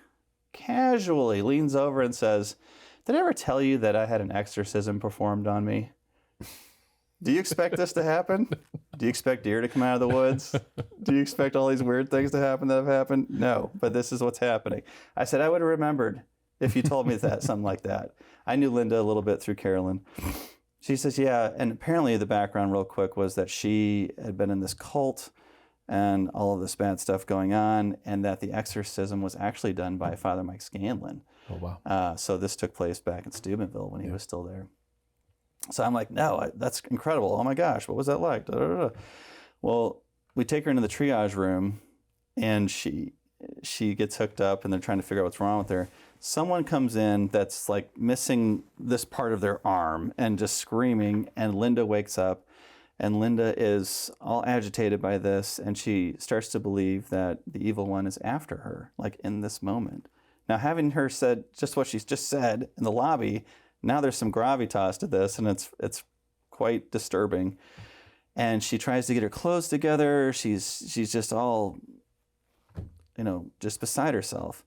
leans over and says, "Did I ever tell you that I had an exorcism performed on me? Do you expect this to happen? Do you expect deer to come out of the woods? Do you expect all these weird things to happen that have happened? No, but this is what's happening." I said, "I would have remembered if you told me that, something like that." I knew Linda a little bit through Carolyn. She says, yeah, and apparently the background real quick was that she had been in this cult and all of this bad stuff going on, and that the exorcism was actually done by Father Mike Scanlon. Oh, wow. So this took place back in Stubenville when he was still there. So I'm like, no, that's incredible. Oh my gosh, what was that like? Da, da, da. Well, we take her into the triage room, and she gets hooked up, and they're trying to figure out what's wrong with her. Someone comes in that's like missing this part of their arm and just screaming, and Linda wakes up, and Linda is all agitated by this, and she starts to believe that the evil one is after her, like in this moment. Now, having her said just what she's just said in the lobby, now there's some gravitas to this, and it's quite disturbing. And she tries to get her clothes together. She's just all, just beside herself.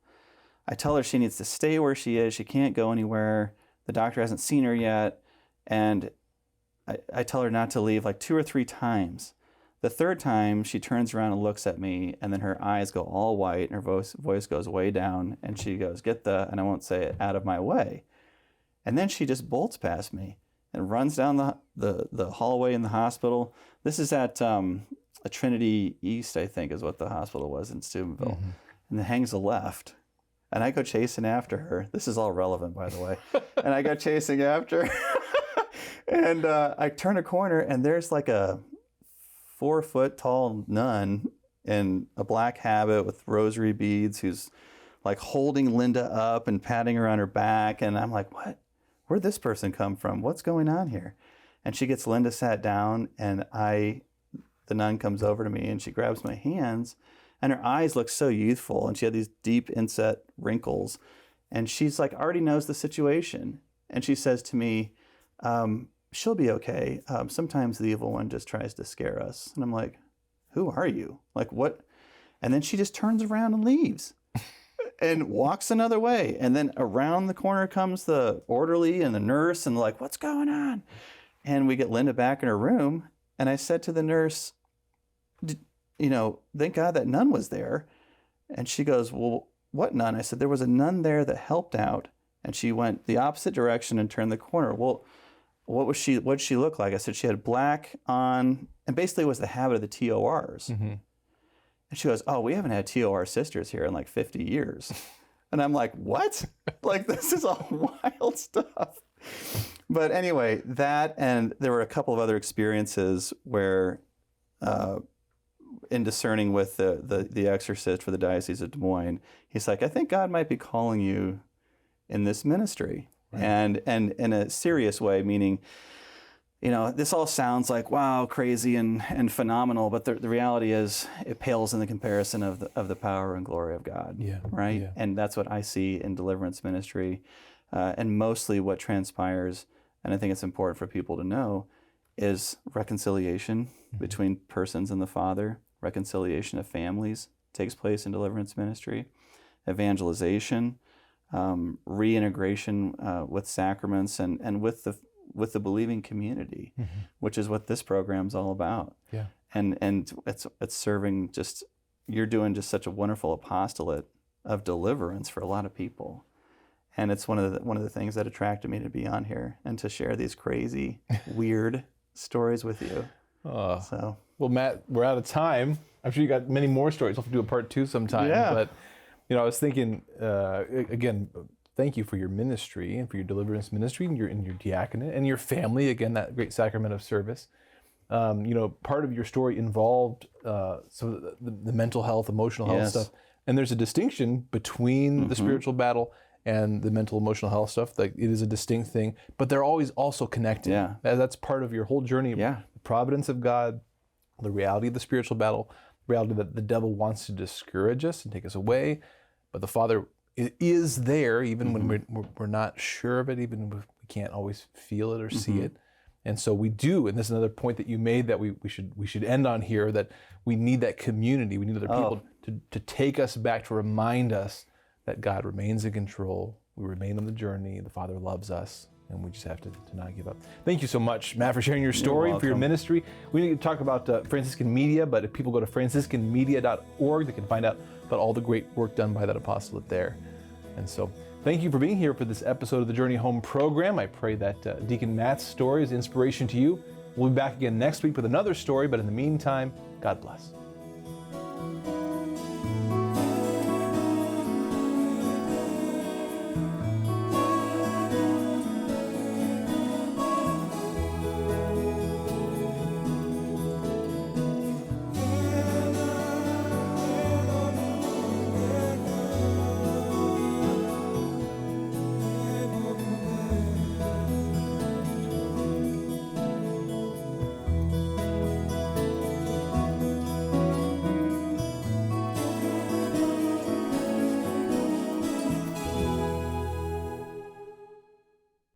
I tell her she needs to stay where she is. She can't go anywhere. The doctor hasn't seen her yet. And I tell her not to leave like 2 or 3 times. The third time, she turns around and looks at me, and then her eyes go all white, and her voice goes way down, and she goes, and I won't say it, out of my way. And then she just bolts past me and runs down the hallway in the hospital. This is at a Trinity East, I think, is what the hospital was in Steubenville. Mm-hmm. And then hangs a left. And I go chasing after her. This is all relevant, by the way. And I go chasing after her. And I turn a corner, and there's like a 4-foot tall nun in a black habit with rosary beads who's like holding Linda up and patting her on her back. And I'm like, what? Where'd this person come from? What's going on here? And she gets Linda sat down, and the nun comes over to me, and she grabs my hands, and her eyes look so youthful, and she had these deep inset wrinkles, and she's like already knows the situation. And she says to me, she'll be okay. Sometimes the evil one just tries to scare us. And I'm like, who are you? Like, what? And then she just turns around and leaves and walks another way. And then around the corner comes the orderly and the nurse, and like, what's going on? And we get Linda back in her room. And I said to the nurse, thank God that nun was there. And she goes, well, what nun? I said, there was a nun there that helped out, and she went the opposite direction and turned the corner. Well, what did she look like? I said she had black on, and basically it was the habit of the TORs. Mm-hmm. And she goes, oh, we haven't had TOR sisters here in like 50 years. And I'm like, what? Like, this is all wild stuff. But anyway, that, and there were a couple of other experiences where, in discerning with the exorcist for the Diocese of Des Moines, he's like, I think God might be calling you in this ministry. Right. And in a serious way, meaning, this all sounds like, wow, crazy and phenomenal, but the reality is it pales in the comparison of the power and glory of God. Yeah. Right? Yeah. And that's what I see in deliverance ministry. And mostly what transpires, and I think it's important for people to know, is reconciliation between persons and the Father. Reconciliation of families takes place in deliverance ministry. Evangelization, reintegration with sacraments and with the believing community, which is what this program's all about. Yeah. And it's serving you're doing just such a wonderful apostolate of deliverance for a lot of people. And it's one of the things that attracted me to be on here and to share these crazy, weird stories with you. Well, Matt, we're out of time. I'm sure you got many more stories. We'll have to do a part 2 sometime. Yeah. But I was thinking, again, thank you for your ministry and for your deliverance ministry and your diaconate and your family. Again, that great sacrament of service. Part of your story involved some of the mental health, emotional health stuff. And there's a distinction between the spiritual battle and the mental emotional health stuff. Like, it is a distinct thing, but they're always also connected. Yeah. That's part of your whole journey. Yeah. The providence of God, the reality of the spiritual battle, the reality that the devil wants to discourage us and take us away, but the Father is there even when we're not sure of it, even if we can't always feel it or see it. And so we do, and this is another point that you made that we should end on here, that we need that community, we need other people to take us back, to remind us that God remains in control, we remain on the journey, the Father loves us, and we just have to not give up. Thank you so much, Matt, for sharing your story, for your ministry. We need to talk about Franciscan Media, but if people go to franciscanmedia.org, they can find out about all the great work done by that apostolate there. And so thank you for being here for this episode of the Journey Home program. I pray that Deacon Matt's story is inspiration to you. We'll be back again next week with another story, but in the meantime, God bless.